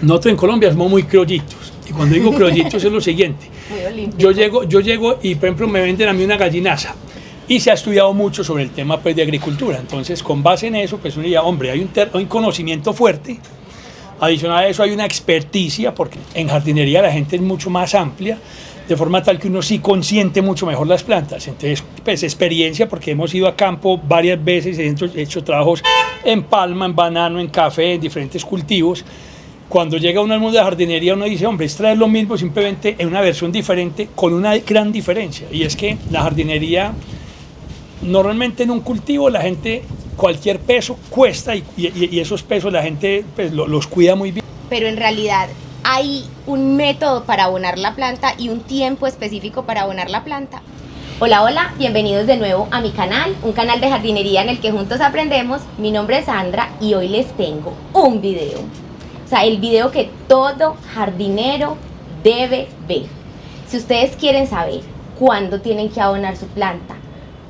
Nosotros en Colombia somos muy criollitos. Y cuando digo criollitos es lo siguiente. Yo llego y, por ejemplo, me venden a mí una gallinaza. Y se ha estudiado mucho sobre el tema pues, de agricultura. Entonces, con base en eso, pues uno diría, hombre, hay un conocimiento fuerte. Adicional a eso hay una experticia, porque en jardinería la gente es mucho más amplia, de forma tal que uno sí consiente mucho mejor las plantas. Entonces, pues experiencia, porque hemos ido a campo varias veces, he hecho trabajos en palma, en banano, en café, en diferentes cultivos. Cuando llega uno al mundo de jardinería, uno dice, hombre, es traer lo mismo, simplemente en una versión diferente, con una gran diferencia. Y es que la jardinería, normalmente en un cultivo, la gente, cualquier peso cuesta y esos pesos la gente pues, los cuida muy bien. Pero en realidad hay un método para abonar la planta y un tiempo específico para abonar la planta. Hola, hola, bienvenidos de nuevo a mi canal, un canal de jardinería en el que juntos aprendemos. Mi nombre es Sandra y hoy les tengo un video. O sea, el video que todo jardinero debe ver. Si ustedes quieren saber cuándo tienen que abonar su planta,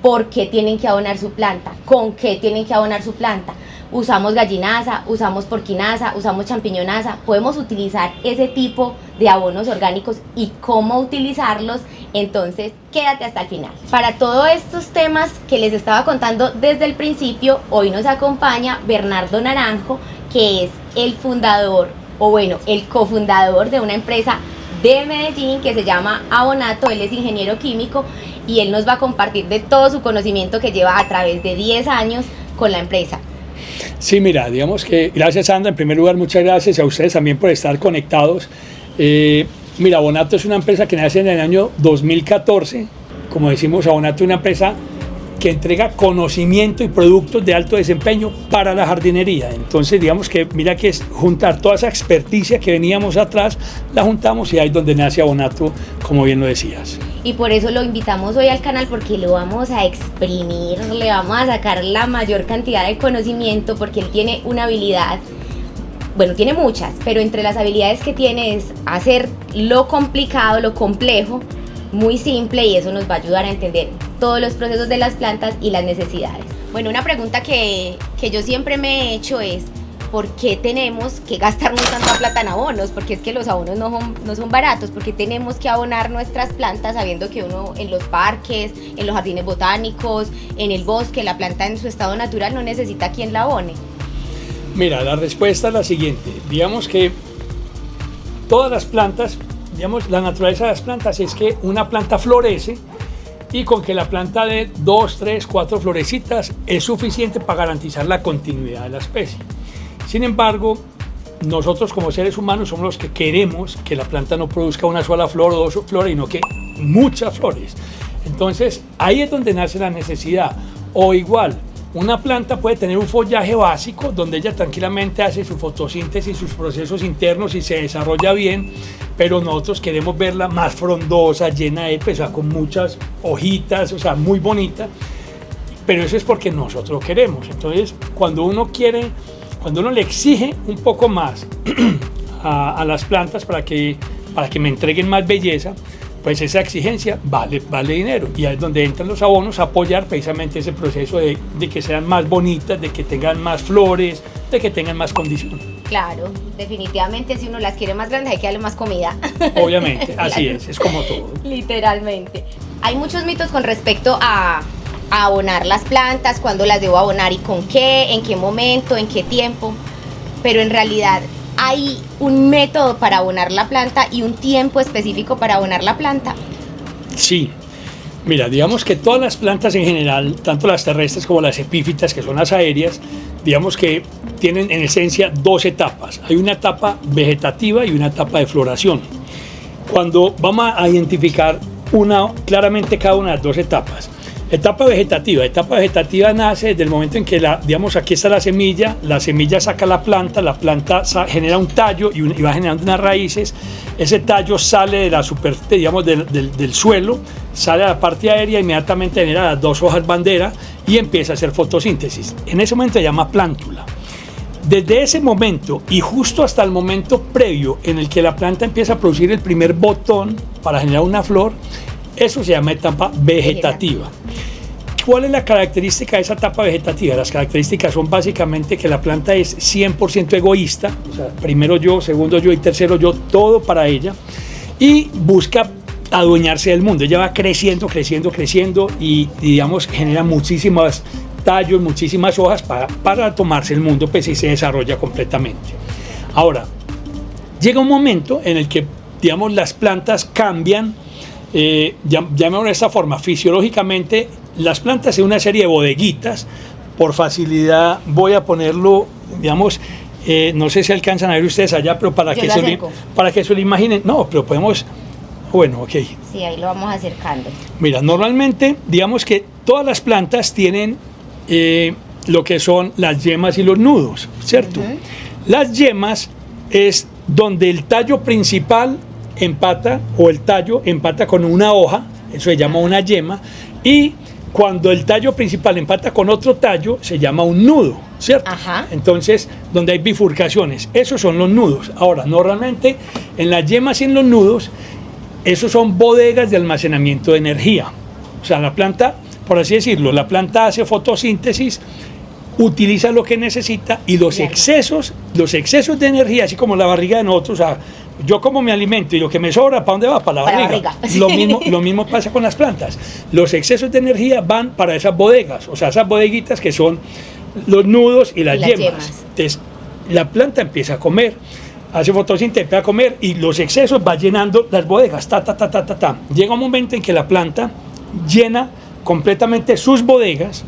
por qué tienen que abonar su planta, con qué tienen que abonar su planta, usamos gallinaza, usamos porquinaza, usamos champiñonaza, podemos utilizar ese tipo de abonos orgánicos y cómo utilizarlos, entonces quédate hasta el final. Para todos estos temas que les estaba contando desde el principio, hoy nos acompaña Bernardo Naranjo, que es el fundador, o bueno, el cofundador de una empresa de Medellín que se llama Abonato. Él es ingeniero químico y él nos va a compartir de todo su conocimiento que lleva a través de 10 años con la empresa. Sí, mira, digamos que gracias Sandra, en primer lugar muchas gracias a ustedes también por estar conectados. Mira, Abonato es una empresa que nace en el año 2014, como decimos, Abonato es una empresa que entrega conocimiento y productos de alto desempeño para la jardinería. Entonces, digamos que mira que es juntar toda esa experticia que veníamos atrás, la juntamos y ahí es donde nace Abonato, como bien lo decías. Y por eso lo invitamos hoy al canal, porque lo vamos a exprimir, le vamos a sacar la mayor cantidad de conocimiento, porque él tiene una habilidad, bueno, tiene muchas, pero entre las habilidades que tiene es hacer lo complicado, lo complejo, muy simple, y eso nos va a ayudar a entender todos los procesos de las plantas y las necesidades. Bueno, una pregunta que yo siempre me he hecho es, ¿por qué tenemos que gastarnos tanta plata en abonos? Porque es que los abonos no son baratos. ¿Por qué tenemos que abonar nuestras plantas sabiendo que uno en los parques, en los jardines botánicos, en el bosque, la planta en su estado natural no necesita quien la abone? Mira, la respuesta es la siguiente. Digamos que todas las plantas, digamos, la naturaleza de las plantas es que una planta florece y con que la planta dé 2, 3, 4 florecitas es suficiente para garantizar la continuidad de la especie. Sin embargo, nosotros como seres humanos somos los que queremos que la planta no produzca una sola flor o 2 flores, sino que muchas flores. Entonces, ahí es donde nace la necesidad. O igual, una planta puede tener un follaje básico donde ella tranquilamente hace su fotosíntesis, sus procesos internos y se desarrolla bien, pero nosotros queremos verla más frondosa, llena de, pues, con muchas hojitas, o sea, muy bonita, pero eso es porque nosotros lo queremos. Entonces, cuando uno le exige un poco más a las plantas para que me entreguen más belleza, pues esa exigencia vale dinero, y ahí es donde entran los abonos a apoyar precisamente ese proceso de que sean más bonitas, de que tengan más flores, de que tengan más condiciones. Claro, definitivamente si uno las quiere más grandes hay que darle más comida. Obviamente, así es como todo. Literalmente. Hay muchos mitos con respecto a abonar las plantas, cuándo las debo abonar y con qué, en qué momento, en qué tiempo, pero en realidad hay un método para abonar la planta y un tiempo específico para abonar la planta. Sí, mira, digamos que todas las plantas en general, tanto las terrestres como las epífitas, que son las aéreas, digamos que tienen en esencia 2 etapas. Hay una etapa vegetativa y una etapa de floración. Cuando vamos a identificar claramente cada una de las 2 etapas. Etapa vegetativa nace desde el momento en que, digamos, aquí está la semilla saca la planta genera un tallo y va generando unas raíces. Ese tallo sale de la superficie, digamos, del suelo, sale a la parte aérea, inmediatamente genera las 2 hojas bandera y empieza a hacer fotosíntesis. En ese momento se llama plántula. Desde ese momento y justo hasta el momento previo en el que la planta empieza a producir el primer botón para generar una flor, eso se llama etapa vegetativa. ¿Cuál es la característica de esa etapa vegetativa? Las características son básicamente que la planta es 100% egoísta, o sea, primero yo, segundo yo y tercero yo, todo para ella, y busca adueñarse del mundo. Ella va creciendo, creciendo, creciendo y digamos, genera muchísimos tallos, muchísimas hojas para tomarse el mundo, pues y se desarrolla completamente. Ahora, llega un momento en el que, digamos, las plantas cambian, llamémoslo de esta forma, fisiológicamente, las plantas en una serie de bodeguitas. Por facilidad voy a ponerlo, digamos, no sé si alcanzan a ver ustedes allá, pero para que se lo imaginen, no, pero podemos, bueno, ok. Sí, ahí lo vamos acercando. Mira, normalmente, digamos que todas las plantas tienen lo que son las yemas y los nudos, ¿cierto? Las yemas es donde el tallo principal empata, o el tallo empata con una hoja, eso se llama una yema, y cuando el tallo principal empata con otro tallo, se llama un nudo, ¿cierto? Ajá. Entonces, donde hay bifurcaciones, esos son los nudos. Ahora, normalmente, en las yemas y en los nudos, esos son bodegas de almacenamiento de energía. O sea, la planta, por así decirlo, la planta hace fotosíntesis, utiliza lo que necesita y los excesos de energía, así como la barriga de nosotros, o sea, yo como me alimento y lo que me sobra, ¿para dónde va? Para la barriga. Lo mismo pasa con las plantas. Los excesos de energía van para esas bodegas, o sea, esas bodeguitas que son los nudos y las yemas. Entonces, la planta empieza a comer, hace fotosíntesis, empieza a comer y los excesos van llenando las bodegas. Llega un momento en que la planta llena completamente sus bodegas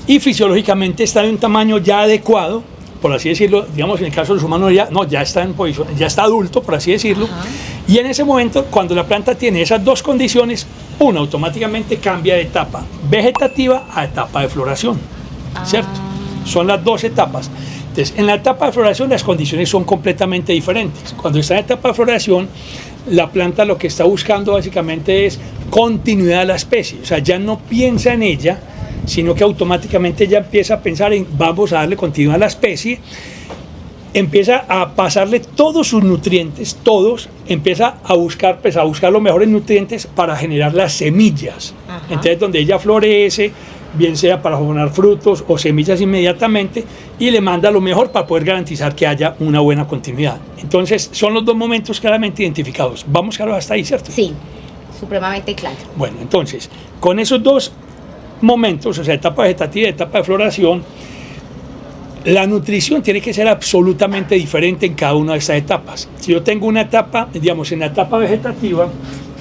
y fisiológicamente está de un tamaño ya adecuado, por así decirlo, digamos, en el caso de los humanos ya está en posición, ya está adulto, por así decirlo. Ajá. Y en ese momento, cuando la planta tiene esas dos condiciones, automáticamente cambia de etapa vegetativa a etapa de floración, ¿cierto? Son las dos etapas. Entonces, en la etapa de floración las condiciones son completamente diferentes. Cuando está en etapa de floración, la planta lo que está buscando básicamente es continuidad de la especie, o sea, ya no piensa en ella, sino que automáticamente ya empieza a pensar en vamos a darle continuidad a la especie, empieza a pasarle todos sus nutrientes, empieza a buscar los mejores nutrientes para generar las semillas. Ajá. Entonces donde ella florece, bien sea para formar frutos o semillas inmediatamente, y le manda lo mejor para poder garantizar que haya una buena continuidad. Entonces son los dos momentos claramente identificados. Vamos claro hasta ahí, ¿cierto? Sí, supremamente claro. Bueno, entonces, con esos dos momentos, o sea, etapa vegetativa y etapa de floración, la nutrición tiene que ser absolutamente diferente en cada una de estas etapas. Si yo tengo una etapa, digamos, en la etapa vegetativa,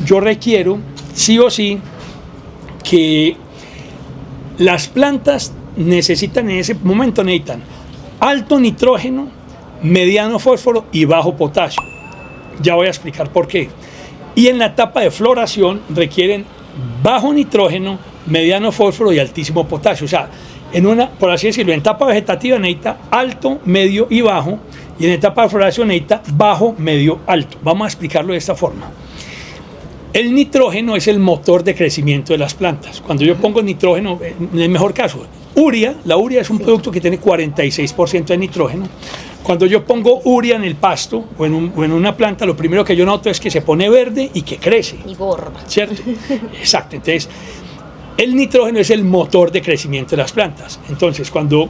yo requiero, sí o sí, que las plantas necesitan en ese momento, necesitan alto nitrógeno, mediano fósforo y bajo potasio. Ya voy a explicar por qué. Y en la etapa de floración requieren bajo nitrógeno, mediano fósforo y altísimo potasio. O sea, por así decirlo, en etapa vegetativa necesita alto, medio y bajo, y en etapa de floración necesita bajo, medio, alto. Vamos a explicarlo de esta forma. El nitrógeno es el motor de crecimiento de las plantas. Cuando yo pongo nitrógeno, en el mejor caso, la urea es un producto que tiene 46% de nitrógeno. Cuando yo pongo urea en el pasto o en una planta, lo primero que yo noto es que se pone verde y que crece. Y gorda. ¿Cierto? Exacto. Entonces, el nitrógeno es el motor de crecimiento de las plantas. Entonces, cuando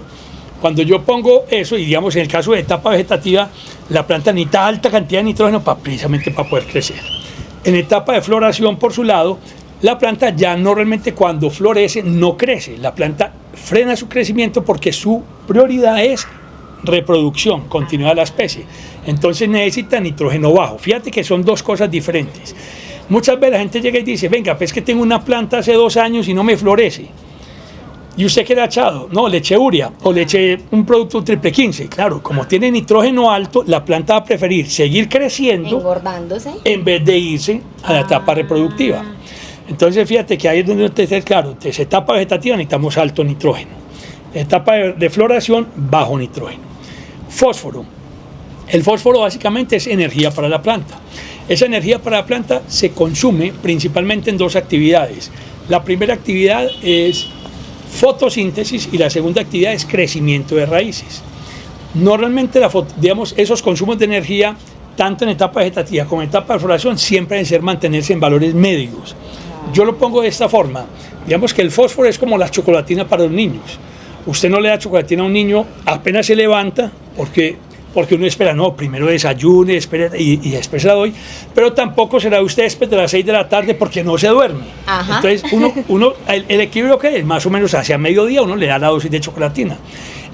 yo pongo eso, y digamos en el caso de etapa vegetativa, la planta necesita alta cantidad de nitrógeno precisamente para poder crecer. En etapa de floración, por su lado, la planta ya normalmente cuando florece no crece. La planta frena su crecimiento porque su prioridad es reproducción, continuidad de la especie. Entonces necesita nitrógeno bajo. Fíjate que son dos cosas diferentes. Muchas veces la gente llega y dice, venga, pues que tengo una planta hace 2 años y no me florece. ¿Y usted qué le ha echado? No, le eché urea o le eché un producto triple 15. Claro, como tiene nitrógeno alto, la planta va a preferir seguir creciendo, engordándose, en vez de irse a la etapa reproductiva. Entonces fíjate que ahí es donde usted está claro. Entonces, etapa vegetativa necesitamos alto nitrógeno. Etapa de floración, bajo nitrógeno. Fósforo. El fósforo básicamente es energía para la planta. Esa energía para la planta se consume principalmente en 2 actividades. La primera actividad es fotosíntesis y la segunda actividad es crecimiento de raíces. Normalmente esos consumos de energía, tanto en etapa vegetativa como en etapa de floración, siempre deben mantenerse en valores medios. yo lo pongo de esta forma. Digamos que el fósforo es como la chocolatina para los niños. Usted no le da chocolatina a un niño apenas se levanta, porque uno espera, no, primero desayune, espere, y después se la doy, pero tampoco se la da usted después de las 6 de la tarde porque no se duerme. Ajá. Entonces, el equilibrio que es, más o menos hacia mediodía, uno le da la dosis de chocolatina.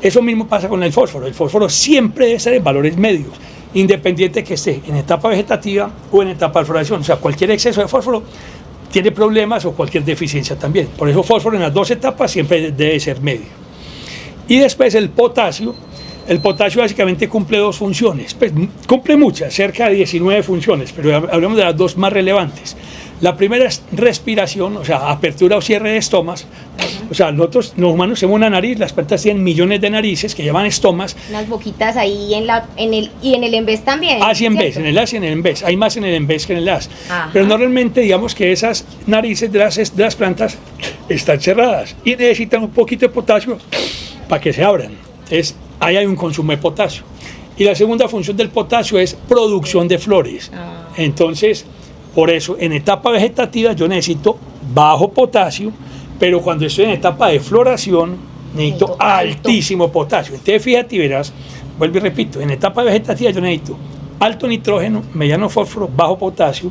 Eso mismo pasa con el fósforo siempre debe estar en valores medios, independiente que esté en etapa vegetativa o en etapa de floración. O sea, cualquier exceso de fósforo tiene problemas o cualquier deficiencia también. Por eso fósforo en las dos etapas siempre debe ser medio. Y después el potasio básicamente cumple dos funciones, pues cumple muchas, cerca de 19 funciones, pero hablemos de las dos más relevantes. La primera es respiración, o sea, apertura o cierre de estomas. O sea, nosotros, los humanos, tenemos una nariz, las plantas tienen millones de narices que llaman estomas. Unas boquitas ahí y en el embés también. Sí, en vez, en el as y en el embés. Hay más en el embés que en el as. Ajá. Pero normalmente, digamos que esas narices de las plantas están cerradas y necesitan un poquito de potasio para que se abran. Entonces, ahí hay un consumo de potasio. Y la segunda función del potasio es producción de flores. Entonces, por eso, en etapa vegetativa yo necesito bajo potasio, pero cuando estoy en etapa de floración necesito altísimo potasio. Entonces, fíjate y verás, vuelvo y repito, en etapa vegetativa yo necesito alto nitrógeno, mediano fósforo, bajo potasio,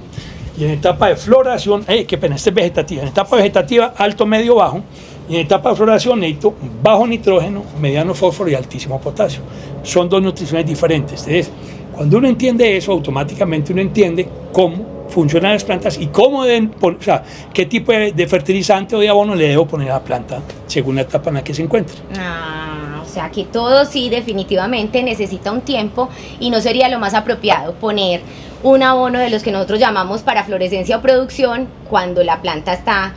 y en etapa de floración, qué pena, este es vegetativa, en etapa vegetativa alto, medio, bajo, y en etapa de floración necesito bajo nitrógeno, mediano fósforo y altísimo potasio. Son dos nutriciones diferentes. Entonces, cuando uno entiende eso, automáticamente uno entiende cómo funcionan las plantas y cómo deben, o sea, qué tipo de fertilizante o de abono le debo poner a la planta según la etapa en la que se encuentre. O sea que todo sí definitivamente necesita un tiempo y no sería lo más apropiado poner un abono de los que nosotros llamamos para florescencia o producción cuando la planta está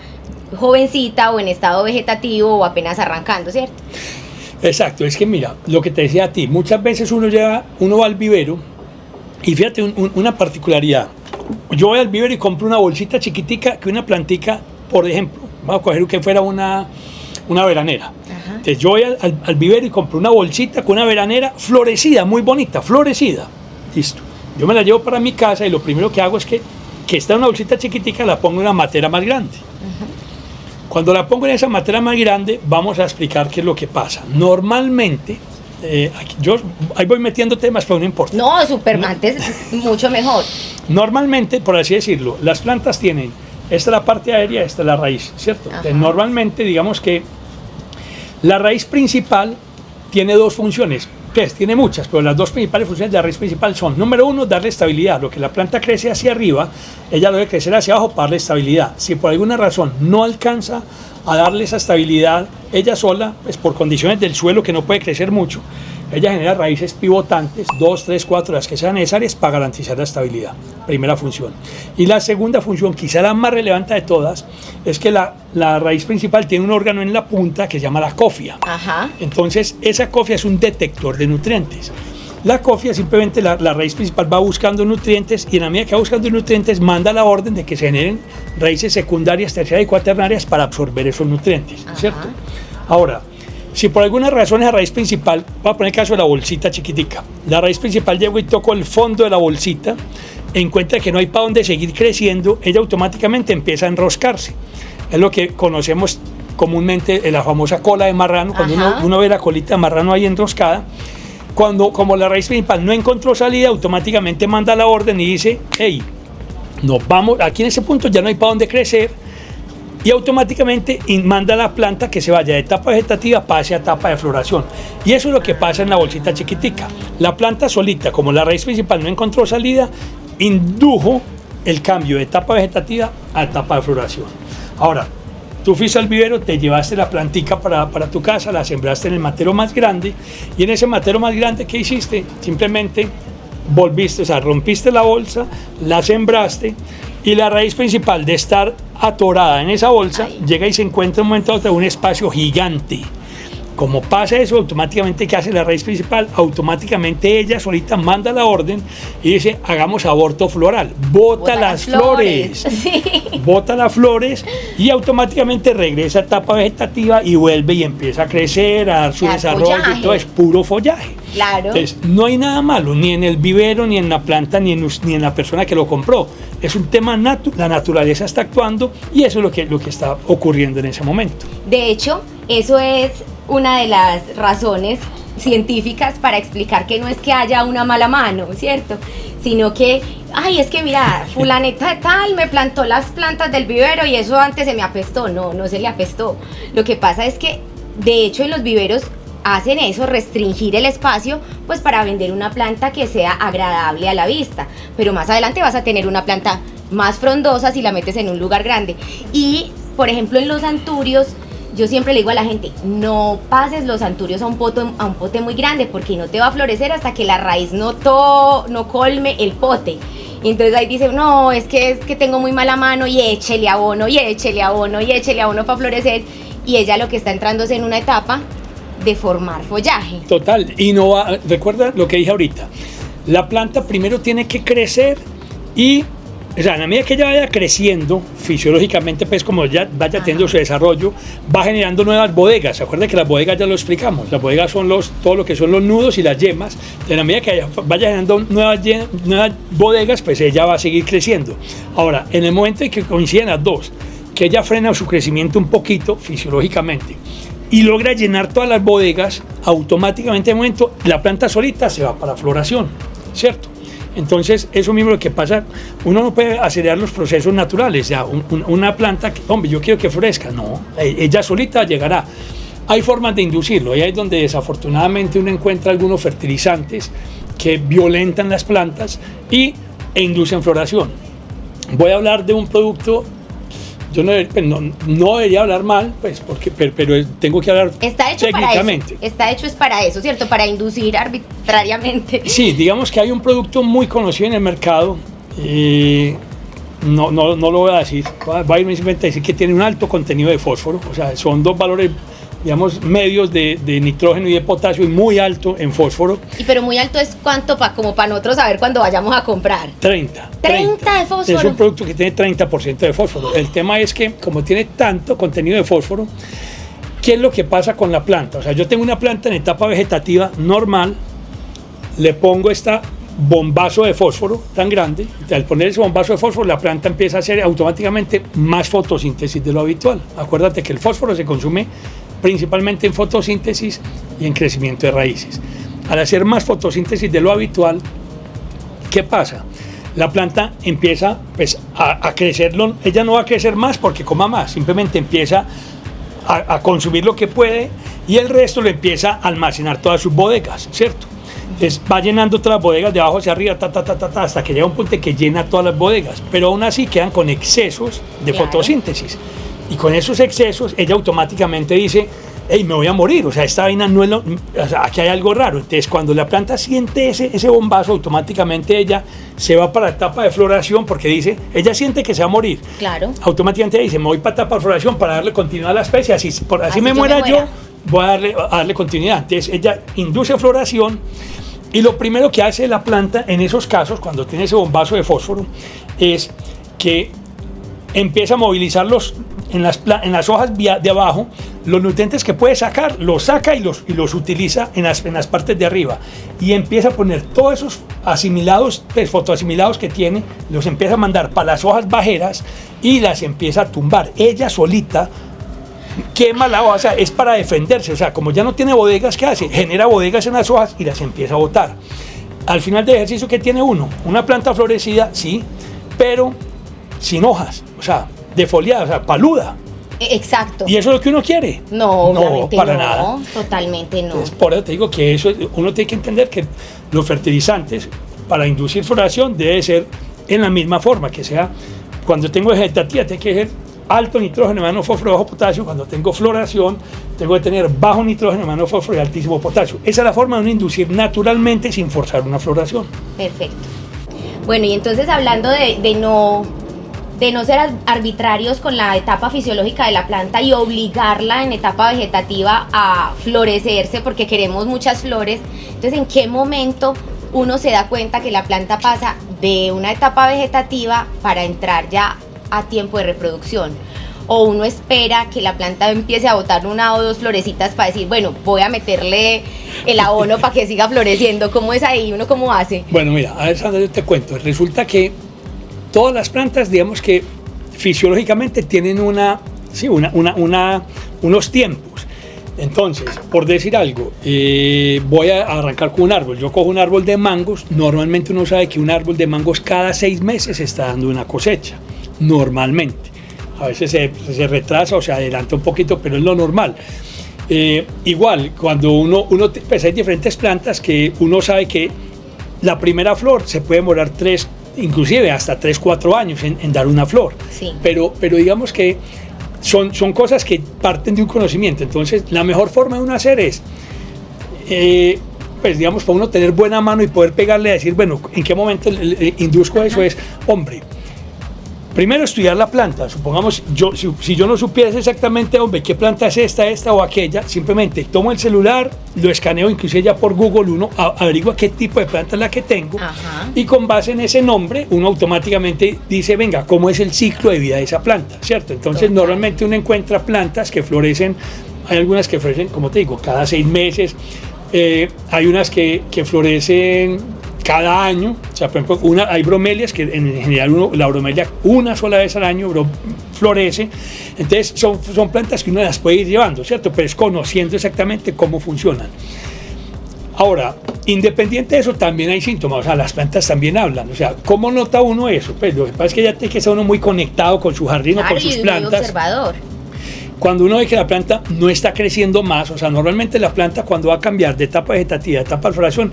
jovencita o en estado vegetativo o apenas arrancando, ¿cierto? Exacto, es que mira, lo que te decía a ti, muchas veces uno va al vivero y fíjate una particularidad. Yo voy al vivero y compro una bolsita chiquitica que una plantica, por ejemplo, vamos a coger que fuera una veranera. Ajá. Entonces yo voy al vivero y compro una bolsita con una veranera florecida, muy bonita, florecida. Listo. Yo me la llevo para mi casa y lo primero que hago es que está en una bolsita chiquitica, la pongo en una matera más grande. Ajá. Cuando la pongo en esa matera más grande, vamos a explicar qué es lo que pasa. Normalmente, yo ahí voy metiendo temas, pero no importa. No, Supermantes es mucho mejor. Normalmente, por así decirlo, las plantas tienen, esta es la parte aérea, esta es la raíz, ¿cierto? Entonces, normalmente, digamos que la raíz principal tiene dos funciones. Tiene muchas, pero las dos principales funciones de la raíz principal son, número uno, darle estabilidad. Lo que la planta crece hacia arriba, ella lo debe crecer hacia abajo para darle estabilidad. Si por alguna razón no alcanza a darle esa estabilidad ella sola, pues por condiciones del suelo que no puede crecer mucho, ella genera raíces pivotantes, 2, 3, 4, las que sean necesarias para garantizar la estabilidad. Primera función. Y la segunda función, quizá la más relevante de todas, es que la raíz principal tiene un órgano en la punta que se llama la cofia. Ajá. Entonces, esa cofia es un detector de nutrientes. La cofia, simplemente la raíz principal va buscando nutrientes y en la medida que va buscando nutrientes, manda la orden de que se generen raíces secundarias, terciarias y cuaternarias para absorber esos nutrientes, ¿cierto? Ahora, si por alguna razón esa raíz principal, voy a poner el caso de la bolsita chiquitica, la raíz principal llegó y tocó el fondo de la bolsita, encuentra que no hay para dónde seguir creciendo, ella automáticamente empieza a enroscarse. Es lo que conocemos comúnmente en la famosa cola de marrano, cuando uno ve la colita de marrano ahí enroscada. Como la raíz principal no encontró salida, automáticamente manda la orden y dice, hey, nos vamos, aquí en ese punto ya no hay para dónde crecer, y automáticamente manda a la planta que se vaya de etapa vegetativa, pase a etapa de floración. Y eso es lo que pasa en la bolsita chiquitica. La planta solita, como la raíz principal no encontró salida, indujo el cambio de etapa vegetativa a etapa de floración. Ahora, tú fuiste al vivero, te llevaste la plantica para tu casa, la sembraste en el matero más grande, y en ese matero más grande, ¿qué hiciste? Simplemente volviste, o sea, rompiste la bolsa, la sembraste, y la raíz principal de estar atorada en esa bolsa, llega y se encuentra en un momento dado en un espacio gigante. Como pasa eso, automáticamente, ¿qué hace la raíz principal? Automáticamente ella solita manda la orden y dice, hagamos aborto floral, bota las flores. Sí. Bota las flores y automáticamente regresa a etapa vegetativa y vuelve y empieza a crecer, a dar su desarrollo, y todo es puro follaje. Claro. Entonces, no hay nada malo, ni en el vivero, ni en la planta, ni en la persona que lo compró. Es un tema la naturaleza está actuando y eso es lo que está ocurriendo en ese momento. De hecho, eso es una de las razones científicas para explicar que no es que haya una mala mano, ¿cierto? Sino que, ay, es que mira, fulaneta de tal me plantó las plantas del vivero y eso antes se me apestó. No, no se le apestó. Lo que pasa es que, de hecho, en los viveros hacen eso, restringir el espacio, pues para vender una planta que sea agradable a la vista. Pero más adelante vas a tener una planta más frondosa si la metes en un lugar grande. Y, por ejemplo, en los anturios, yo siempre le digo a la gente, no pases los anturios a un pote muy grande, porque no te va a florecer hasta que la raíz no colme el pote. Y entonces ahí dice, no, es que tengo muy mala mano, y échele abono, y échele abono, y échele abono para florecer. Y ella lo que está entrando es en una etapa de formar follaje. Total, y recuerda lo que dije ahorita, la planta primero tiene que crecer y, o sea, a medida que ella vaya creciendo fisiológicamente, pues como ya vaya teniendo su desarrollo, va generando nuevas bodegas. ¿Se acuerdan que las bodegas ya lo explicamos? Las bodegas son todo lo que son los nudos y las yemas. De la medida que ella vaya generando nuevas bodegas, pues ella va a seguir creciendo. Ahora, en el momento en que coinciden las dos, que ella frena su crecimiento un poquito fisiológicamente y logra llenar todas las bodegas, automáticamente en el momento la planta solita se va para floración, ¿cierto? Entonces, eso mismo es lo que pasa, uno no puede acelerar los procesos naturales, ya una planta, hombre, yo quiero que florezca, no, ella solita llegará. Hay formas de inducirlo, y ahí es donde desafortunadamente uno encuentra algunos fertilizantes que violentan las plantas e inducen floración. Voy a hablar de un producto. Yo no debería hablar mal, pues, pero tengo que hablar técnicamente. Está hecho es para eso, ¿cierto? Para inducir arbitrariamente. Sí, digamos que hay un producto muy conocido en el mercado, no lo voy a decir, va a irme simplemente a decir que tiene un alto contenido de fósforo, o sea, son dos valores, digamos, medios de nitrógeno y de potasio y muy alto en fósforo. Pero muy alto es cuánto como para nosotros saber cuando vayamos a comprar. 30 de fósforo. Es un producto que tiene 30% de fósforo. El tema es que como tiene tanto contenido de fósforo, ¿qué es lo que pasa con la planta? O sea, yo tengo una planta en etapa vegetativa normal, le pongo esta bombazo de fósforo tan grande, al poner ese bombazo de fósforo la planta empieza a hacer automáticamente más fotosíntesis de lo habitual. Acuérdate que el fósforo se consume principalmente en fotosíntesis y en crecimiento de raíces. Al hacer más fotosíntesis de lo habitual, ¿qué pasa? La planta empieza pues, a crecerlo, ella no va a crecer más porque coma más, simplemente empieza a consumir lo que puede y el resto lo empieza a almacenar todas sus bodegas, ¿cierto? Entonces va llenando todas las bodegas de abajo hacia arriba, hasta que llega un punto en que llena todas las bodegas, pero aún así quedan con excesos de fotosíntesis. Y con esos excesos, ella automáticamente dice, hey, me voy a morir, o sea, esta vaina no es o sea, aquí hay algo raro. Entonces, cuando la planta siente ese bombazo, automáticamente ella se va para la etapa de floración, porque dice, ella siente que se va a morir. Claro. Automáticamente dice, me voy para la etapa de floración para darle continuidad a la especie, así me muera yo, voy a darle continuidad. Entonces, ella induce floración, y lo primero que hace la planta en esos casos, cuando tiene ese bombazo de fósforo, es que empieza a movilizar en las hojas de abajo, los nutrientes que puede sacar, los saca y los utiliza en las partes de arriba. Y empieza a poner todos esos asimilados, pues, fotoasimilados que tiene, los empieza a mandar para las hojas bajeras y las empieza a tumbar. Ella solita quema la hoja, o sea, es para defenderse. O sea, como ya no tiene bodegas, ¿qué hace? Genera bodegas en las hojas y las empieza a botar. Al final del ejercicio, ¿qué tiene uno? Una planta florecida, sí, pero sin hojas, o sea, defoliada, o sea, paluda. Exacto. ¿Y eso es lo que uno quiere? No, para nada. Totalmente no. Entonces, por eso te digo que uno tiene que entender que los fertilizantes para inducir floración debe ser en la misma forma, que sea, cuando tengo vegetativa, tiene que ser alto nitrógeno, hermano fósforo, bajo potasio. Cuando tengo floración, tengo que tener bajo nitrógeno, hermano fósforo y altísimo potasio. Esa es la forma de uno inducir naturalmente sin forzar una floración. Perfecto. Bueno, y entonces hablando de no ser arbitrarios con la etapa fisiológica de la planta y obligarla en etapa vegetativa a florecerse porque queremos muchas flores, entonces ¿en qué momento uno se da cuenta que la planta pasa de una etapa vegetativa para entrar ya a tiempo de reproducción? o uno espera que la planta empiece a botar una o dos florecitas para decir, bueno, voy a meterle el abono para que siga floreciendo? ¿Cómo es ahí? ¿Uno cómo hace? Bueno, mira, a ver, Sandra, yo te cuento. Resulta que todas las plantas, digamos que fisiológicamente tienen unos tiempos. Entonces, por decir algo, voy a arrancar con un árbol. Yo cojo un árbol de mangos. Normalmente uno sabe que un árbol de mangos cada 6 meses está dando una cosecha. Normalmente. A veces se retrasa o se adelanta un poquito, pero es lo normal. Igual, cuando pues hay diferentes plantas que uno sabe que la primera flor se puede demorar 3, inclusive hasta 3, 4 años en dar una flor. Sí. Pero digamos que son cosas que parten de un conocimiento. Entonces, la mejor forma de uno hacer es, pues digamos, para uno tener buena mano y poder pegarle a decir, bueno, ¿en qué momento induzco eso? Es, hombre, primero estudiar la planta. Supongamos, si yo no supiese exactamente, hombre, qué planta es esta o aquella, simplemente tomo el celular, lo escaneo, inclusive ya por Google, uno averigua qué tipo de planta es la que tengo. Ajá. Y con base en ese nombre, uno automáticamente dice, venga, ¿cómo es el ciclo de vida de esa planta? ¿Cierto? Entonces, normalmente uno encuentra plantas que florecen, hay algunas que florecen, como te digo, cada 6 meses, hay unas que florecen cada año. O sea, por ejemplo, hay bromelias que en general la bromelia una sola vez al año florece. Entonces son plantas que uno las puede ir llevando, ¿cierto? Pero es conociendo exactamente cómo funcionan. Ahora, independiente de eso, también hay síntomas. O sea, las plantas también hablan. O sea, ¿cómo nota uno eso? Pues lo que pasa es que ya tiene que estar uno muy conectado con su jardín, claro, o con sus plantas. Muy observador. Cuando uno ve que la planta no está creciendo más, o sea, normalmente la planta cuando va a cambiar de etapa vegetativa a etapa de floración,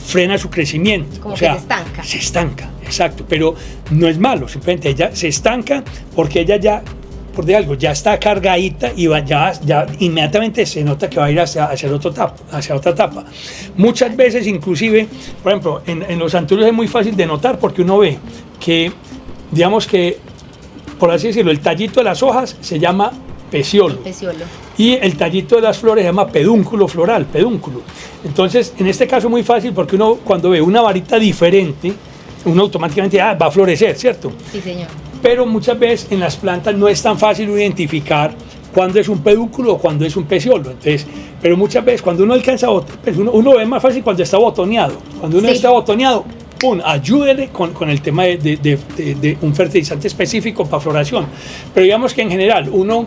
frena su crecimiento. Como o sea, que se estanca. Se estanca, exacto. Pero no es malo, simplemente ella se estanca porque ella ya, por de algo, ya está cargadita y ya inmediatamente se nota que va a ir hacia otra etapa. Muchas veces, inclusive, por ejemplo, en los anturios es muy fácil de notar porque uno ve que, digamos que, por así decirlo, el tallito de las hojas se llama peciolo. Y el tallito de las flores se llama pedúnculo floral, pedúnculo. Entonces, en este caso es muy fácil porque uno cuando ve una varita diferente, uno automáticamente va a florecer, ¿cierto? Sí, señor. Pero muchas veces en las plantas no es tan fácil identificar cuándo es un pedúnculo o cuándo es un peciolo. Entonces, pero muchas veces cuando uno alcanza, pues uno ve más fácil cuando está botoneado. Cuando uno está botoneado, ¡pum!, ayúdele con el tema de un fertilizante específico para floración. Pero digamos que en general uno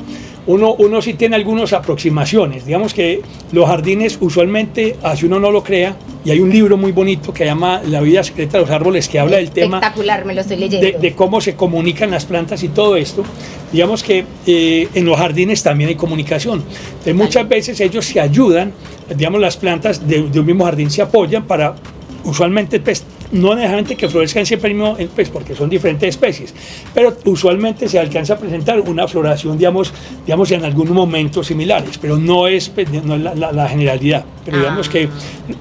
sí tiene algunas aproximaciones. Digamos que los jardines usualmente, así uno no lo crea, y hay un libro muy bonito que se llama La vida secreta de los árboles, que habla del tema espectacular, me lo estoy leyendo, de cómo se comunican las plantas y todo esto. Digamos que en los jardines también hay comunicación. Entonces, muchas veces ellos se ayudan, digamos, las plantas de un mismo jardín se apoyan para, usualmente, pues, no necesariamente que florezcan siempre el mismo, pues, porque son diferentes especies, pero usualmente se alcanza a presentar una floración, digamos en algún momento similares, pero no es la generalidad. Pero digamos que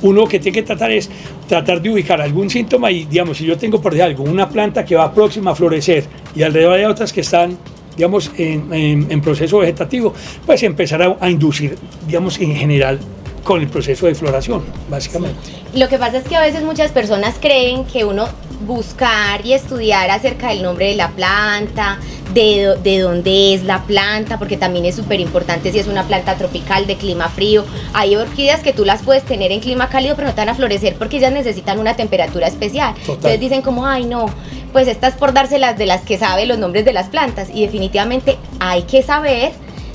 uno que tiene que tratar es tratar de ubicar algún síntoma y, digamos, si yo tengo, por ejemplo, una planta que va próxima a florecer y alrededor hay otras que están, digamos, en proceso vegetativo, pues empezar a inducir, digamos, en general, con el proceso de floración, básicamente. Sí. Lo que pasa es que a veces muchas personas creen que uno buscar y estudiar acerca del nombre de la planta, de dónde es la planta, porque también es súper importante si es una planta tropical de clima frío. Hay orquídeas que tú las puedes tener en clima cálido, pero no te van a florecer porque ellas necesitan una temperatura especial. Total. Entonces dicen como, ay no, pues estas por dárselas de las que sabe los nombres de las plantas, y definitivamente hay que saber.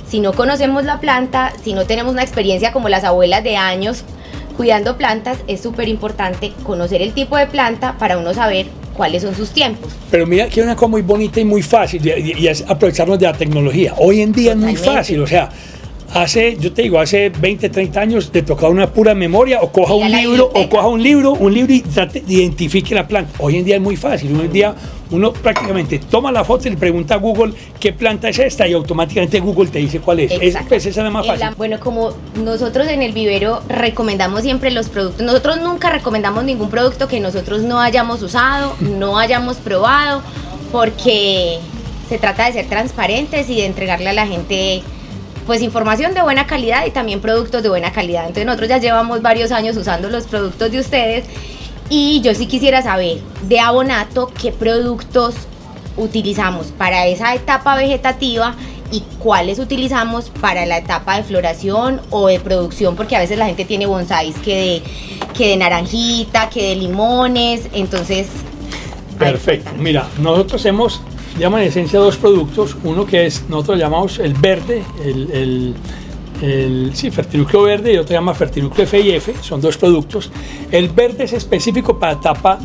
Si no conocemos la planta, si no tenemos una experiencia como las abuelas de años cuidando plantas, es súper importante conocer el tipo de planta para uno saber cuáles son sus tiempos. Pero mira que hay una cosa muy bonita y muy fácil, y es aprovecharnos de la tecnología. Hoy en día totalmente. Es muy fácil, o sea, hace 20, 30 años te tocaba una pura memoria, o coja un libro y trate, identifique la planta. Hoy en día es muy fácil. Hoy en día uno prácticamente toma la foto y le pregunta a Google qué planta es esta, y automáticamente Google te dice cuál es. Pues esa es la más fácil. Bueno, como nosotros en el vivero recomendamos siempre los productos, nosotros nunca recomendamos ningún producto que nosotros no hayamos usado, no hayamos probado, porque se trata de ser transparentes y de entregarle a la gente, pues, información de buena calidad y también productos de buena calidad. Entonces nosotros ya llevamos varios años usando los productos de ustedes, y yo sí quisiera saber de Abonato qué productos utilizamos para esa etapa vegetativa y cuáles utilizamos para la etapa de floración o de producción, porque a veces la gente tiene bonsáis que de naranjita, que de limones, entonces... Perfecto. Mira, nosotros hemos, digamos, en esencia dos productos. Uno que es, nosotros llamamos el verde, fertinúcleo verde, y otro se llama fertinúcleo FIF. Son dos productos. El verde es específico para etapa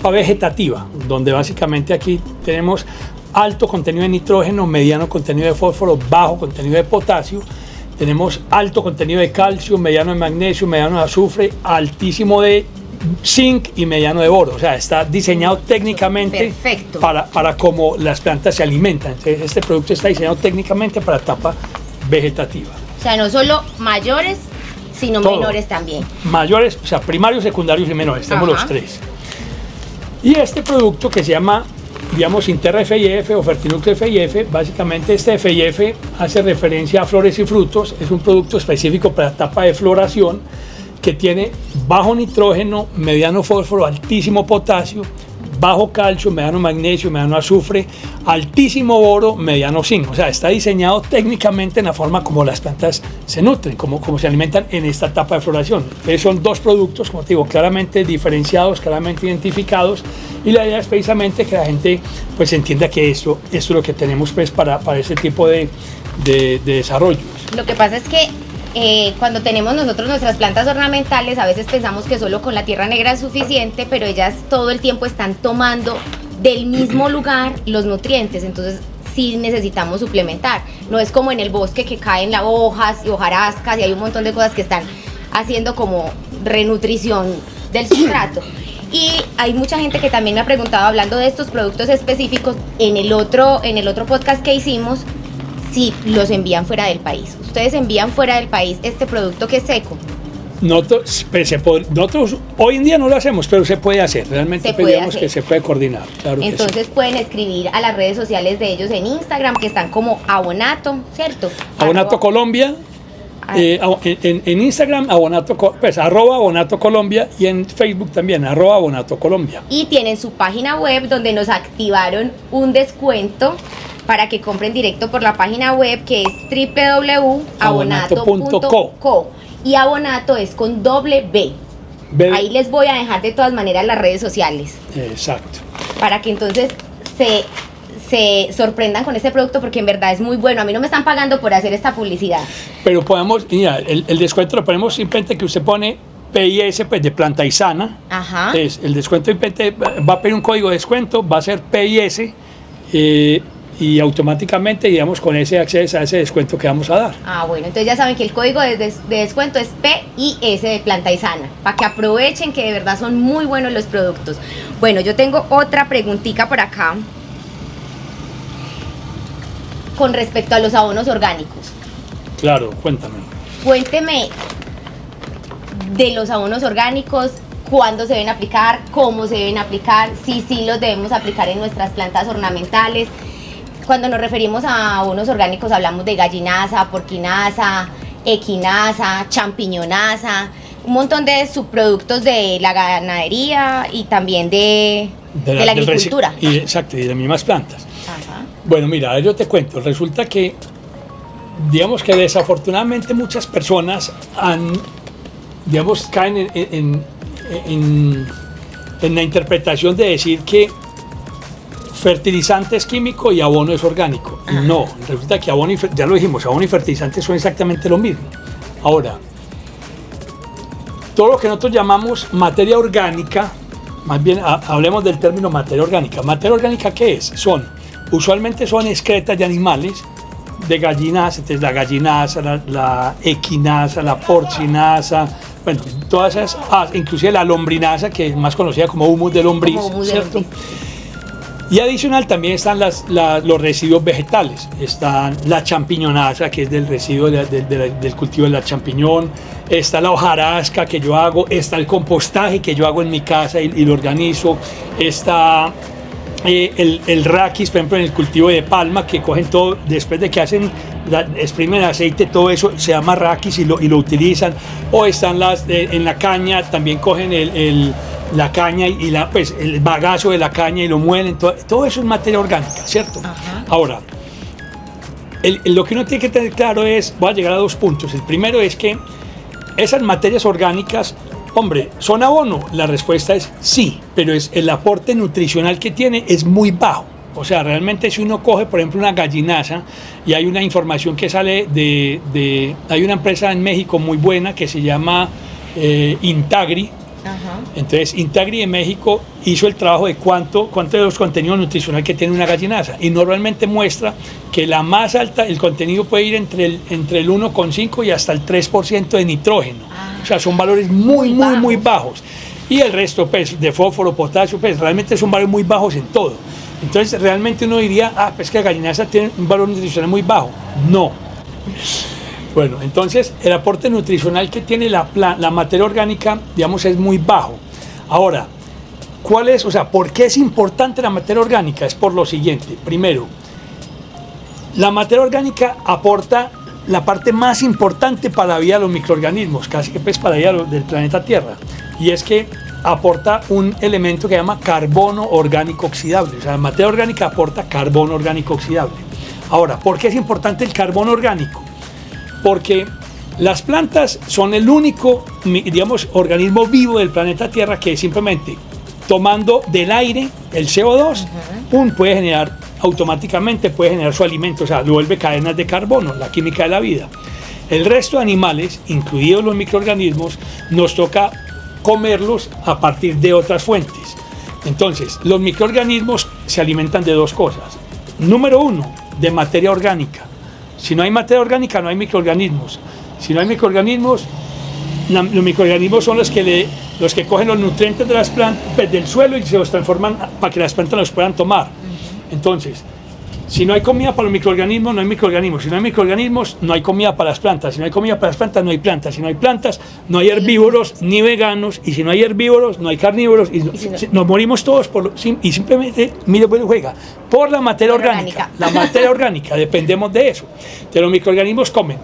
vegetativa, donde básicamente aquí tenemos alto contenido de nitrógeno, mediano contenido de fósforo, bajo contenido de potasio. Tenemos alto contenido de calcio, mediano de magnesio, mediano de azufre, altísimo de zinc y mediano de boro. O sea, está diseñado técnicamente para cómo las plantas se alimentan. Entonces, este producto está diseñado técnicamente para etapa vegetativa. O sea, no solo mayores, sino todo. Menores también. Mayores, o sea, primarios, secundarios y menores. Tenemos los tres. Y este producto que se llama, digamos, Interra FIF o Fertinúcleo FIF, básicamente este FIF hace referencia a flores y frutos. Es un producto específico para etapa de floración, que tiene bajo nitrógeno, mediano fósforo, altísimo potasio, bajo calcio, mediano magnesio, mediano azufre, altísimo boro, mediano zinc. O sea, está diseñado técnicamente en la forma como las plantas se nutren, como se alimentan en esta etapa de floración. Entonces son dos productos, como te digo, claramente diferenciados, claramente identificados, y la idea es precisamente que la gente pues entienda que esto es lo que tenemos pues para ese tipo de desarrollos. Lo que pasa es que cuando tenemos nosotros nuestras plantas ornamentales, a veces pensamos que solo con la tierra negra es suficiente, pero ellas todo el tiempo están tomando del mismo lugar los nutrientes, entonces sí necesitamos suplementar. No es como en el bosque que caen las hojas y hojarascas y hay un montón de cosas que están haciendo como renutrición del sustrato. Y hay mucha gente que también me ha preguntado, hablando de estos productos específicos, en el otro podcast que hicimos, si los envían fuera del país. ¿Ustedes envían fuera del país este producto que es seco? Nosotros hoy en día no lo hacemos, pero se puede hacer. Realmente pedimos que se puede coordinar. Claro. Entonces pueden escribir a las redes sociales de ellos en Instagram, que están como Abonato, ¿cierto? Abonato Colombia. En Instagram, @Abonato Colombia, y en Facebook también, @Abonato Colombia. Y tienen su página web donde nos activaron un descuento para que compren directo por la página web, que es www.abonato.co, y Abonato es con doble B. Ahí les voy a dejar de todas maneras las redes sociales. Exacto. Para que entonces se sorprendan con este producto, porque en verdad es muy bueno. A mí no me están pagando por hacer esta publicidad. Pero podemos, mira, el descuento lo ponemos simplemente que usted pone PIS, pues, de Planta y Sana. Ajá. Entonces, el descuento va a pedir un código de descuento, va a ser PIS, y automáticamente, digamos, con ese acceso a ese descuento que vamos a dar. Bueno, entonces ya saben que el código de descuento es PIS de Planta y Sana, para que aprovechen, que de verdad son muy buenos los productos. Bueno, yo tengo otra preguntita por acá con respecto a los abonos orgánicos. Claro, cuéntame. Cuénteme de los abonos orgánicos, cuándo se deben aplicar, cómo se deben aplicar, si los debemos aplicar en nuestras plantas ornamentales. Cuando nos referimos a abonos orgánicos hablamos de gallinaza, porquinaza, equinaza, champiñonaza, un montón de subproductos de la ganadería y también de la agricultura. Exacto, y de las mismas plantas. Ajá. Bueno, mira, yo te cuento, resulta que, digamos que desafortunadamente muchas personas caen en la interpretación de decir que fertilizante es químico y abono es orgánico. Ajá. No, resulta que ya lo dijimos, abono y fertilizante son exactamente lo mismo. Ahora, todo lo que nosotros llamamos materia orgánica, más bien hablemos del término materia orgánica. ¿Materia orgánica qué es? Usualmente son excretas de animales, de gallinaza, entonces la gallinaza, la equinaza, la porcinaza, bueno, todas esas, inclusive la lombrinaza, que es más conocida como humus de lombriz, ¿cierto? Y adicional también están los residuos vegetales. Está la champiñonaza, que es del residuo del cultivo de la champiñón. Está la hojarasca que yo hago. Está el compostaje que yo hago en mi casa y lo organizo. Está el raquis, por ejemplo, en el cultivo de palma, que cogen todo, después de que exprimen el aceite, todo eso se llama raquis y lo utilizan. O están en la caña, también cogen la caña y el bagazo de la caña y lo muelen. Todo eso es materia orgánica, ¿cierto? Ajá. Ahora, lo que uno tiene que tener claro es, voy a llegar a 2 puntos. El primero es que esas materias orgánicas, hombre, ¿son abono? La respuesta es sí, pero el aporte nutricional que tiene es muy bajo. O sea, realmente si uno coge, por ejemplo, una gallinaza, y hay una información que sale hay una empresa en México muy buena que se llama Intagri. Ajá. Entonces, Intagri en México hizo el trabajo de cuánto de los contenidos nutricionales que tiene una gallinaza, y normalmente muestra que la más alta, el contenido puede ir entre el 1,5 y hasta el 3% de nitrógeno. O sea, son valores muy bajos. Y el resto, pues, de fósforo, potasio, pues, realmente son valores muy bajos en todo. Entonces, realmente uno diría, pues que la gallinaza tiene un valor nutricional muy bajo. No. Bueno, entonces, el aporte nutricional que tiene la materia orgánica, digamos, es muy bajo. Ahora, ¿por qué es importante la materia orgánica? Es por lo siguiente. Primero, la materia orgánica aporta la parte más importante para la vida de los microorganismos, casi que pues para la vida del planeta Tierra, y es que aporta un elemento que se llama carbono orgánico oxidable. O sea, la materia orgánica aporta carbono orgánico oxidable. Ahora, ¿por qué es importante el carbono orgánico? Porque las plantas son el único, digamos, organismo vivo del planeta Tierra que simplemente tomando del aire el CO2, puede generar automáticamente, puede generar su alimento, o sea, lo vuelve cadenas de carbono, la química de la vida. El resto de animales, incluidos los microorganismos, nos toca comerlos a partir de otras fuentes. Entonces, los microorganismos se alimentan de 2 cosas. Número 1, de materia orgánica. Si no hay materia orgánica, no hay microorganismos. Si no hay microorganismos, los microorganismos son los que cogen los nutrientes de las plantas, del suelo, y se los transforman para que las plantas los puedan tomar. Entonces, si no hay comida para los microorganismos, no hay microorganismos. Si no hay microorganismos, no hay comida para las plantas. Si no hay comida para las plantas, no hay plantas. Si no hay plantas, no hay herbívoros ni veganos. Y si no hay herbívoros, no hay carnívoros. Y nos morimos todos y simplemente, mire, pues juega, por la materia orgánica. La materia orgánica, dependemos de eso. De los microorganismos comen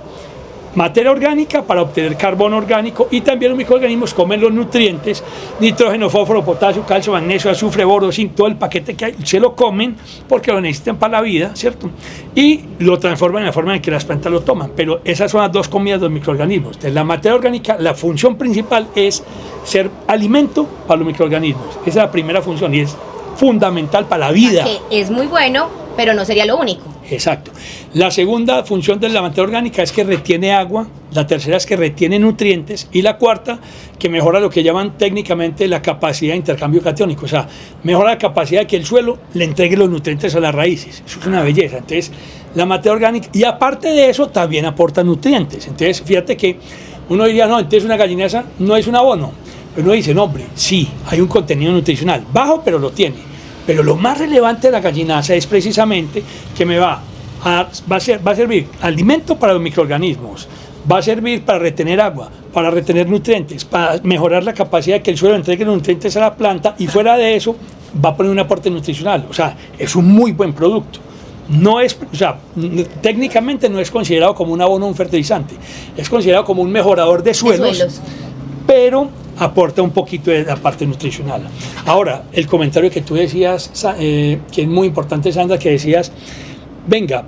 materia orgánica para obtener carbono orgánico, y también los microorganismos comen los nutrientes, nitrógeno, fósforo, potasio, calcio, magnesio, azufre, boro, zinc, todo el paquete que hay, se lo comen porque lo necesitan para la vida, ¿cierto? Y lo transforman en la forma en que las plantas lo toman, pero esas son las 2 comidas de los microorganismos. Entonces, la materia orgánica, la función principal es ser alimento para los microorganismos. Esa es la primera función y es fundamental para la vida. Que es muy bueno, pero no sería lo único. Exacto. La segunda función de la materia orgánica es que retiene agua, la tercera es que retiene nutrientes, y la cuarta que mejora lo que llaman técnicamente la capacidad de intercambio catiónico, o sea, mejora la capacidad de que el suelo le entregue los nutrientes a las raíces. Eso es una belleza. Entonces, la materia orgánica, y aparte de eso, también aporta nutrientes. Entonces, fíjate que uno diría, no, entonces una gallinaza no es un abono, pero uno dice, no, hombre, sí, hay un contenido nutricional, bajo, pero lo tiene. Pero lo más relevante de la gallinaza es precisamente que va a servir alimento para los microorganismos, va a servir para retener agua, para retener nutrientes, para mejorar la capacidad de que el suelo entregue los nutrientes a la planta, y fuera de eso va a poner un aporte nutricional. O sea, es un muy buen producto. No es, o sea, técnicamente no es considerado como un abono o un fertilizante, es considerado como un mejorador de suelos. Pero aporta un poquito de la parte nutricional. Ahora, el comentario que tú decías, que es muy importante, Sandra, que decías, venga,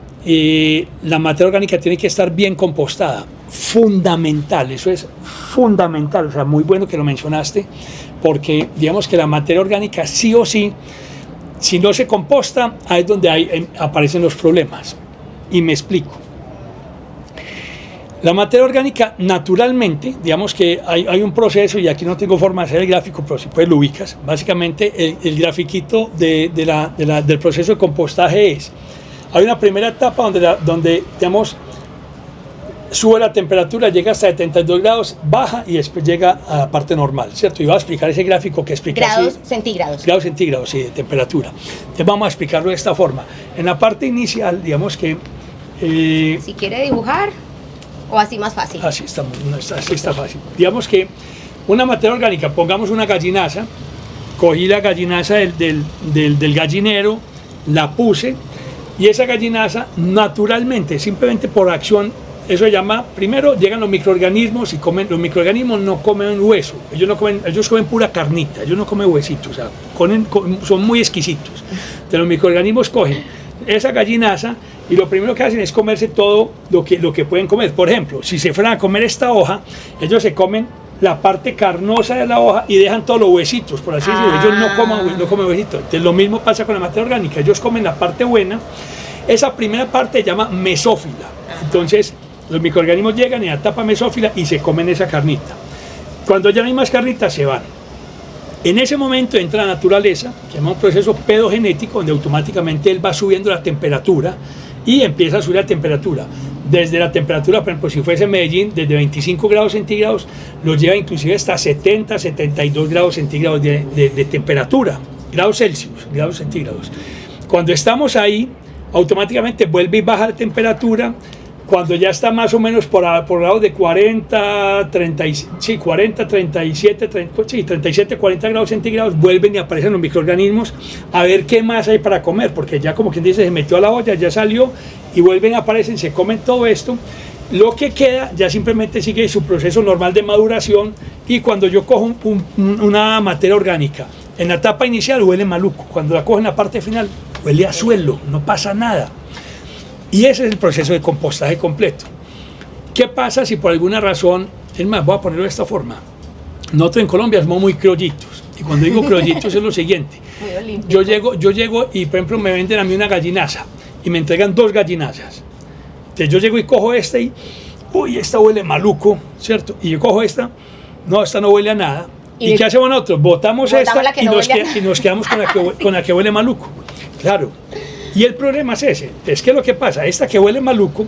la materia orgánica tiene que estar bien compostada. Fundamental, eso es fundamental. O sea, muy bueno que lo mencionaste, porque digamos que la materia orgánica sí o sí, si no se composta, ahí es donde aparecen los problemas. Y me explico. La materia orgánica, naturalmente, digamos que hay un proceso, y aquí no tengo forma de hacer el gráfico, pero si puedes lo ubicas. Básicamente, el grafiquito del proceso de compostaje es, hay una primera etapa donde digamos, sube la temperatura, llega hasta 72 grados, baja y después llega a la parte normal, ¿cierto? Y voy a explicar ese gráfico que explica grados centígrados. Grados centígrados, sí, de temperatura. Entonces vamos a explicarlo de esta forma. En la parte inicial, digamos que... si quiere dibujar... ¿O así más fácil? Así está fácil. Digamos que una materia orgánica, pongamos una gallinaza, cogí la gallinaza del gallinero, la puse, y esa gallinaza naturalmente, simplemente por acción, eso se llama, primero llegan los microorganismos y comen, los microorganismos no comen hueso, ellos comen pura carnita, ellos no comen huesitos, o sea, son muy exquisitos. De los microorganismos cogen esa gallinaza y lo primero que hacen es comerse todo lo que pueden comer. Por ejemplo, si se fueran a comer esta hoja, ellos se comen la parte carnosa de la hoja y dejan todos los huesitos, por así decirlo. Ellos no comen huesitos. Entonces, lo mismo pasa con la materia orgánica. Ellos comen la parte buena. Esa primera parte se llama mesófila. Entonces, los microorganismos llegan en la etapa mesófila y se comen esa carnita. Cuando ya no hay más carnitas, se van. En ese momento entra la naturaleza, que se llama un proceso pedogenético, donde automáticamente él va subiendo la temperatura y empieza a subir la temperatura. Desde la temperatura, por ejemplo, si fuese Medellín, desde 25 grados centígrados, lo lleva inclusive hasta 70, 72 grados centígrados de temperatura, grados Celsius, grados centígrados. Cuando estamos ahí, automáticamente vuelve y baja la temperatura. Cuando ya está más o menos por grados de 40, 37, 40 grados centígrados, vuelven y aparecen los microorganismos a ver qué más hay para comer, porque ya como quien dice, se metió a la olla, ya salió, y vuelven, aparecen, se comen todo esto. Lo que queda ya simplemente sigue su proceso normal de maduración, y cuando yo cojo una materia orgánica, en la etapa inicial huele maluco, cuando la cojo en la parte final, huele a suelo, no pasa nada. Y ese es el proceso de compostaje completo. ¿Qué pasa si por alguna razón, es más, voy a ponerlo de esta forma? Nosotros en Colombia somos muy criollitos. Y cuando digo criollitos es lo siguiente. Yo llego y, por ejemplo, me venden a mí una gallinaza y me entregan 2 gallinazas. Entonces yo llego y cojo esta y, uy, esta huele maluco, ¿cierto? Y yo cojo esta, no, esta no huele a nada. ¿Y qué hacemos nosotros? Botamos esta y nos quedamos con la que huele maluco. Claro. Y el problema es ese, es que lo que pasa, esta que huele maluco,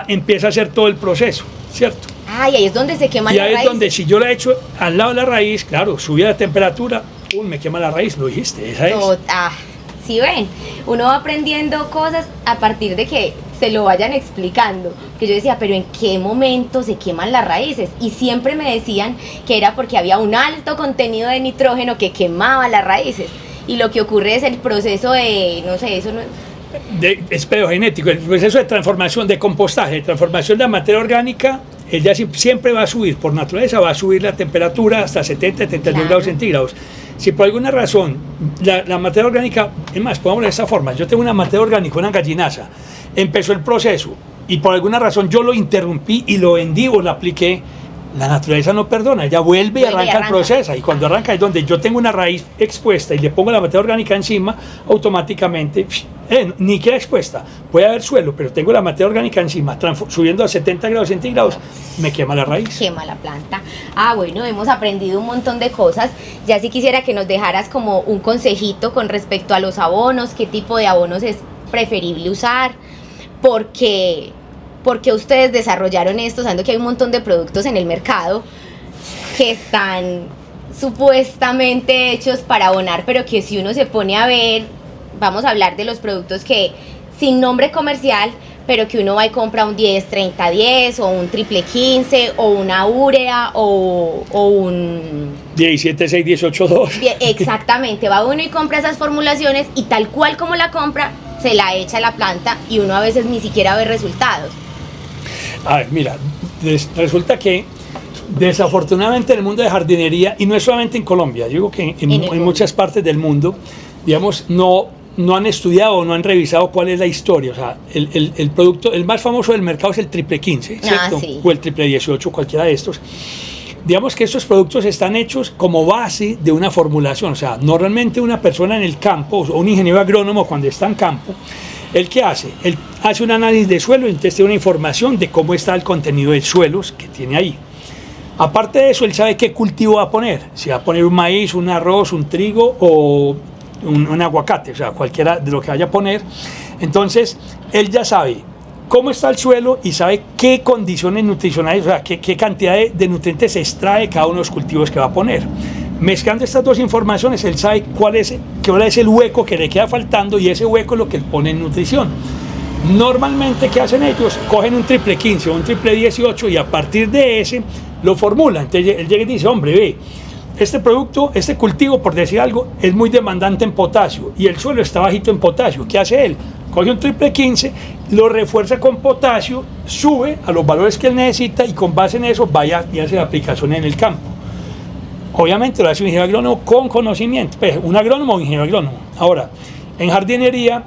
empieza a hacer todo el proceso, ¿cierto? Ah, y ahí es donde se quema la raíz. Y ahí es donde, si yo la echo al lado de la raíz, claro, subía la temperatura, me quema la raíz, lo dijiste, esa es. Sí ven, uno va aprendiendo cosas a partir de que se lo vayan explicando. Que yo decía, pero ¿en qué momento se queman las raíces? Y siempre me decían que era porque había un alto contenido de nitrógeno que quemaba las raíces. Y lo que ocurre es el proceso de, no sé, eso no... Es pedogenético, el proceso de transformación, de compostaje, de transformación de la materia orgánica, ella siempre va a subir, por naturaleza va a subir la temperatura hasta 70, 72 grados centígrados. Si por alguna razón la materia orgánica, es más, pongámoslo de esta forma, yo tengo una materia orgánica, una gallinaza, empezó el proceso y por alguna razón yo lo interrumpí y lo vendí o lo apliqué, la naturaleza no perdona, ella vuelve y arranca el proceso, y cuando arranca es donde yo tengo una raíz expuesta y le pongo la materia orgánica encima, automáticamente, ni queda expuesta, puede haber suelo, pero tengo la materia orgánica encima, subiendo a 70 grados centígrados, me quema la raíz. Quema la planta. Bueno, hemos aprendido un montón de cosas, ya sí quisiera que nos dejaras como un consejito con respecto a los abonos, qué tipo de abonos es preferible usar, porque ustedes desarrollaron esto, sabiendo que hay un montón de productos en el mercado que están supuestamente hechos para abonar, pero que si uno se pone a ver, vamos a hablar de los productos que sin nombre comercial, pero que uno va y compra un 10-30-10 o un triple 15 o una urea o un 17-6-18-2. Exactamente, va uno y compra esas formulaciones y tal cual como la compra, se la echa a la planta y uno a veces ni siquiera ve resultados. A ver, mira, resulta que desafortunadamente en el mundo de jardinería, y no es solamente en Colombia, yo digo que en muchas partes del mundo, digamos, no han estudiado o no han revisado cuál es la historia. O sea, el producto, el más famoso del mercado es el triple 15, ¿cierto? Sí. O el triple 18, cualquiera de estos. Digamos que estos productos están hechos como base de una formulación. O sea, normalmente una persona en el campo, o un ingeniero agrónomo cuando está en campo, ¿el qué hace? Él hace un análisis de suelo y entonces tiene una información de cómo está el contenido de suelos que tiene ahí. Aparte de eso, él sabe qué cultivo va a poner. Si va a poner un maíz, un arroz, un trigo o un aguacate, o sea, cualquiera de lo que vaya a poner. Entonces, él ya sabe cómo está el suelo y sabe qué condiciones nutricionales, o sea, qué cantidad de nutrientes se extrae cada uno de los cultivos que va a poner. Mezclando estas dos informaciones, él sabe cuál es el hueco que le queda faltando y ese hueco es lo que él pone en nutrición. Normalmente, ¿qué hacen ellos? Cogen un triple 15 o un triple 18 y a partir de ese lo formulan. Entonces, él llega y dice, hombre, ve, este producto, este cultivo, por decir algo, es muy demandante en potasio y el suelo está bajito en potasio. ¿Qué hace él? Coge un triple 15, lo refuerza con potasio, sube a los valores que él necesita y con base en eso vaya y hace la aplicación en el campo. Obviamente lo hace un ingeniero agrónomo con conocimiento, pues, un agrónomo o ingeniero agrónomo. Ahora, en jardinería,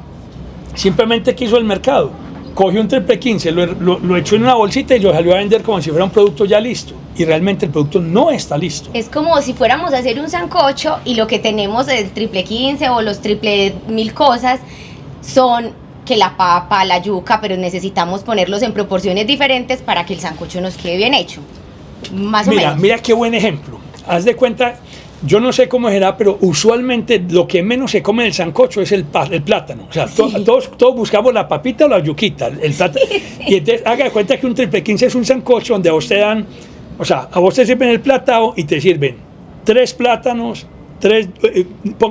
simplemente ¿qué hizo el mercado? Cogió un triple 15, lo echó en una bolsita y lo salió a vender como si fuera un producto ya listo. Y realmente el producto no está listo. Es como si fuéramos a hacer un sancocho y lo que tenemos el triple 15 o los triple 1000 cosas son que la papa, la yuca, pero necesitamos ponerlos en proporciones diferentes para que el sancocho nos quede bien hecho. Más o menos. Mira qué buen ejemplo. Haz de cuenta, yo no sé cómo será, pero usualmente lo que menos se come en el sancocho es el plátano. O sea, Sí. todos buscamos la papita o la yuquita, el plátano. Sí, sí. Y entonces haga de cuenta que un triple 15 es un sancocho donde a vos te dan, o sea, a vos te sirven el plátano y te sirven 3 plátanos,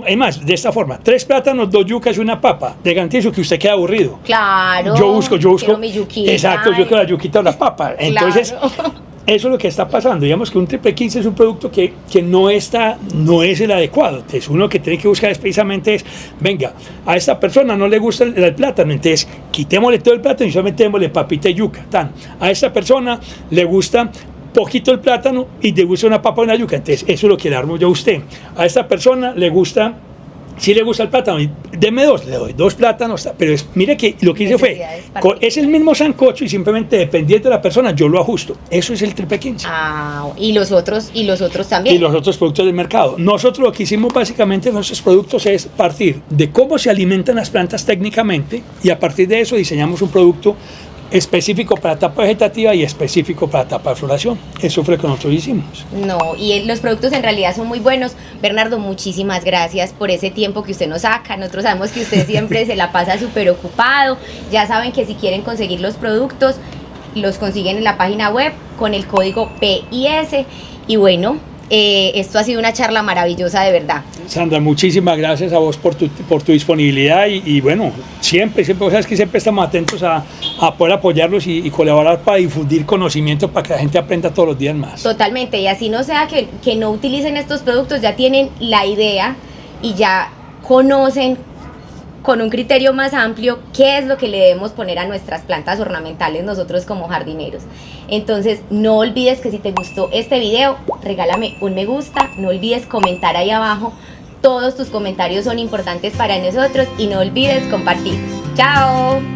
además, de esta forma, 3 plátanos, 2 yucas y una papa. Le garantizo que usted queda aburrido. Claro. Yo busco. Quiero mi yuquita. Exacto, yo quiero la yuquita o la papa. Entonces, Claro. eso es lo que está pasando. Digamos que un triple 15 es un producto que no es el adecuado. Entonces, uno que tiene que buscar es precisamente venga, a esta persona no le gusta el plátano, entonces quitémosle todo el plátano y solamente démosle papita y yuca. A esta persona le gusta poquito el plátano y le gusta una papa y una yuca, entonces eso es lo que le armo yo a usted. A esta persona le gusta, si le gusta el plátano, deme 2, le doy 2 plátanos, pero mire que lo que hice fue, es el mismo sancocho y simplemente dependiendo de la persona yo lo ajusto. Eso es el triple 15. Y los otros también. Y los otros productos del mercado. Nosotros lo que hicimos básicamente en nuestros productos es partir de cómo se alimentan las plantas técnicamente y a partir de eso diseñamos un producto específico para etapa vegetativa y específico para etapa de floración. Eso fue lo que nosotros hicimos. No, y los productos en realidad son muy buenos. Bernardo, muchísimas gracias por ese tiempo que usted nos saca. Nosotros sabemos que usted siempre se la pasa súper ocupado. Ya saben que si quieren conseguir los productos, los consiguen en la página web con el código PIS. Y bueno, esto ha sido una charla maravillosa, de verdad. Sandra, muchísimas gracias a vos por tu disponibilidad y bueno, siempre, vos sabes que siempre estamos atentos a poder apoyarlos y colaborar para difundir conocimiento para que la gente aprenda todos los días más. Totalmente, y así no sea que no utilicen estos productos, ya tienen la idea y ya conocen con un criterio más amplio qué es lo que le debemos poner a nuestras plantas ornamentales nosotros como jardineros. Entonces no olvides que si te gustó este video, regálame un me gusta, no olvides comentar ahí abajo, todos tus comentarios son importantes para nosotros y no olvides compartir. ¡Chao!